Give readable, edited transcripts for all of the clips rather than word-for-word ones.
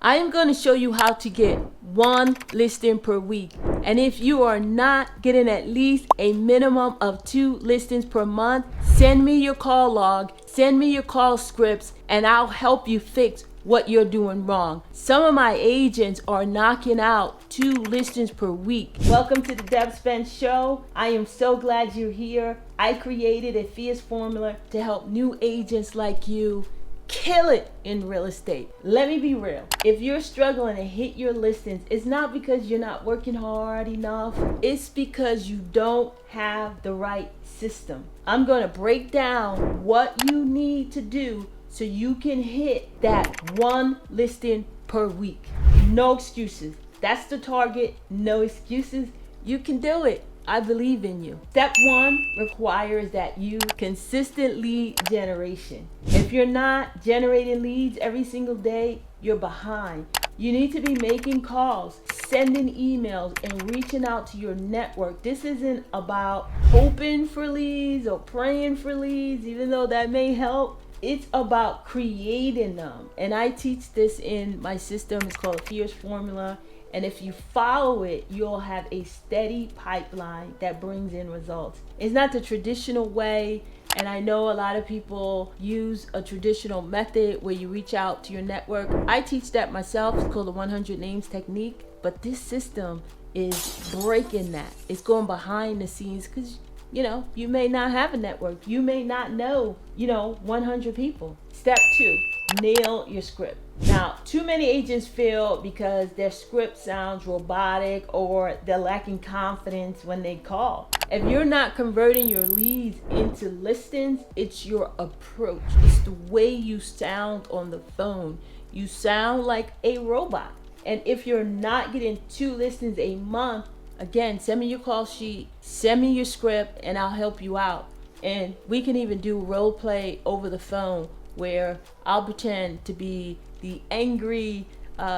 I am going to show you how to get one listing per week. And if you are not getting at least a minimum of 2 listings per month, send me your call log, send me your call scripts, and I'll help you fix what you're doing wrong. Some of my agents are knocking out 2 listings per week. Welcome to the Spence Show. I am so glad you're here. I created a fierce formula to help new agents like you kill it in real estate. Let me be real. If you're struggling to hit your listings, it's not because you're not working hard enough. It's because you don't have the right system. I'm going to break down what you need to do so you can hit that 1 listing per week. No excuses. That's the target. No excuses. You can do it. I believe in you. Step 1 requires that you consistent lead generation. If you're not generating leads every single day, you're behind. You need to be making calls, sending emails, and reaching out to your network. This isn't about hoping for leads or praying for leads, even though that may help. It's about creating them. And I teach this in my system. It's called a fierce formula. And if you follow it, you'll have a steady pipeline that brings in results. It's not the traditional way. And I know a lot of people use a traditional method where you reach out to your network. I teach that myself. It's called the 100 names technique. But this system is breaking that. It's going behind the scenes because you may not have a network. You may not know, 100 people. Step 2, nail your script. Now, too many agents fail because their script sounds robotic or they're lacking confidence when they call. If you're not converting your leads into listings, it's your approach. It's the way you sound on the phone. You sound like a robot. And if you're not getting 2 listings a month, again, send me your call sheet, send me your script, and I'll help you out. And we can even do role play over the phone where I'll pretend to be the angry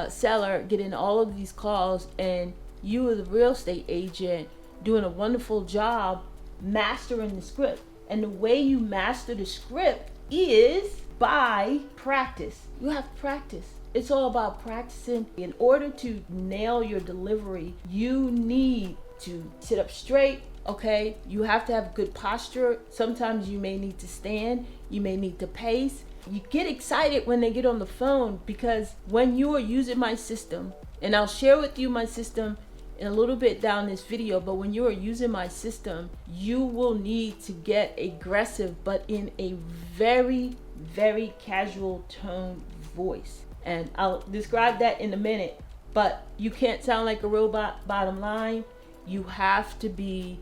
seller getting all of these calls, and you are the real estate agent doing a wonderful job mastering the script. And the way you master the script is by practice. You have to practice. It's all about practicing. In order to nail your delivery, you need to sit up straight, okay? You have to have good posture. Sometimes you may need to stand. You may need to pace. You get excited when they get on the phone because when you are using my system, and I'll share with you my system in a little bit down this video, but when you are using my system, you will need to get aggressive, but in a very, very casual tone voice. And I'll describe that in a minute, but you can't sound like a robot. Bottom line, you have to be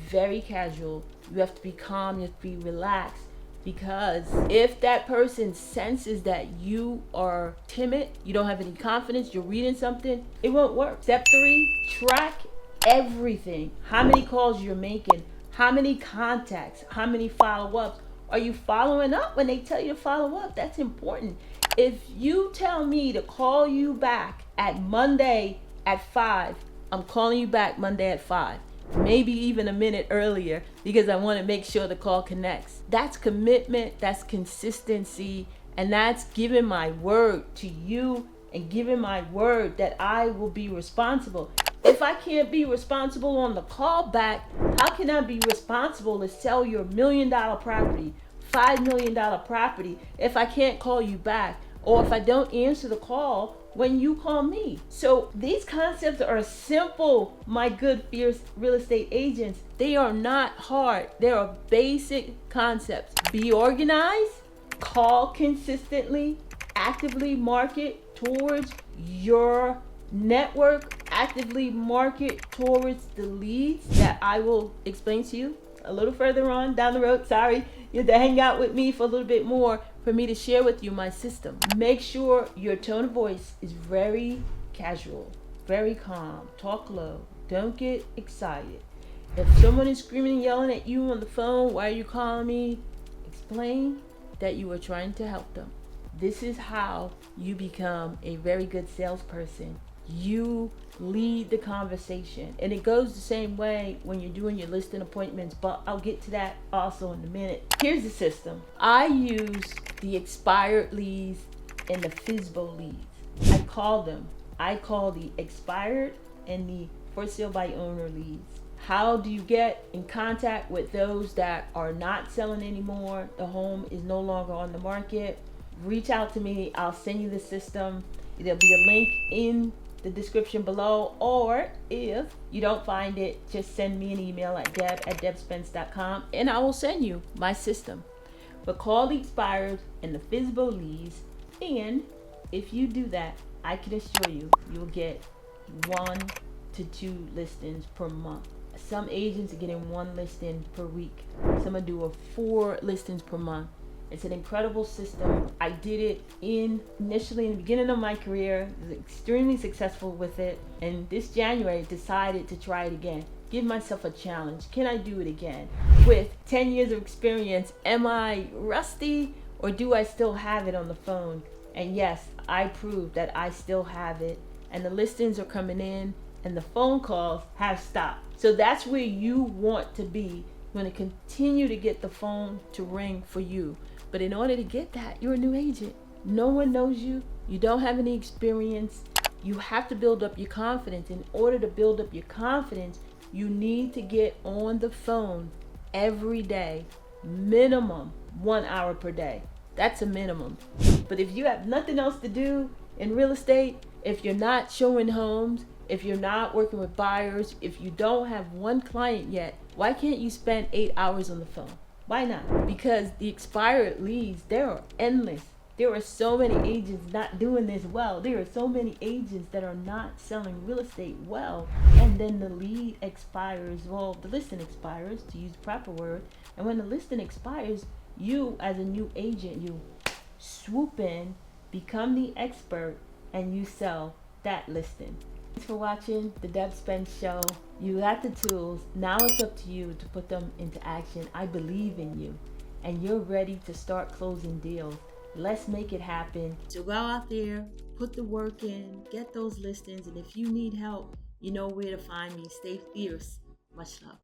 very casual. You have to be calm. You have to be relaxed, because if that person senses that you are timid, you don't have any confidence, you're reading something, it won't work. Step 3, track everything. How many calls you're making, how many contacts, how many follow-ups. Are you following up when they tell you to follow up? That's important. If you tell me to call you back at Monday at 5, I'm calling you back Monday at 5. Maybe even a minute earlier, because I want to make sure the call connects. That's commitment, that's consistency, and that's giving my word to you and giving my word that I will be responsible. If I can't be responsible on the call back, how can I be responsible to sell your $1 million property, $5 million property, if I can't call you back, or if I don't answer the call when you call me? So these concepts are simple, my good fierce real estate agents. They are not hard. They are basic concepts. Be organized, call consistently, actively market towards your network, actively market towards the leads that I will explain to you a little further on down the road. Sorry, you have to hang out with me for a little bit more for me to share with you my system. Make sure your tone of voice is very casual, very calm. Talk low. Don't get excited. If someone is screaming and yelling at you on the phone, why are you calling me? Explain that you are trying to help them. This is how you become a very good salesperson. You lead the conversation, and it goes the same way when you're doing your listing appointments, but I'll get to that also in a minute. Here's the system. I use the expired leads and the FISBO leads. I call them. I call the expired and the for sale by owner leads. How do you get in contact with those that are not selling anymore? The home is no longer on the market. Reach out to me. I'll send you the system. There'll be a link in the description below, or if you don't find it, just send me an email at deb@debspence.com and I will send you my system. But call the expired and the FSBO leads, and if you do that, I can assure you, you'll get 1 to 2 listings per month. Some agents are getting 1 listing per week. Some are doing 4 listings per month. It's an incredible system. I did it initially in the beginning of my career. I was extremely successful with it. And this January, decided to try it again. Give myself a challenge. Can I do it again? With 10 years of experience, am I rusty or do I still have it on the phone? And yes, I proved that I still have it. And the listings are coming in and the phone calls have stopped. So that's where you want to be. You want to continue to get the phone to ring for you. But in order to get that, you're a new agent. No one knows you. You don't have any experience. You have to build up your confidence. In order to build up your confidence, you need to get on the phone every day, minimum 1 hour per day. That's a minimum. But if you have nothing else to do in real estate, if you're not showing homes, if you're not working with buyers, if you don't have one client yet, why can't you spend 8 hours on the phone? Why not? Because the expired leads, there are endless. There are so many agents not doing this well. There are so many agents that are not selling real estate well. And then the lead expires, well, the listing expires, to use the proper word. And when the listing expires, you as a new agent, you swoop in, become the expert, and you sell that listing. Thanks for watching the Deb Spence Show. You got the tools. Now it's up to you to put them into action. I believe in you, and you're ready to start closing deals. Let's make it happen. So go out there, put the work in, get those listings, and if you need help, you know where to find me. Stay fierce. Much love.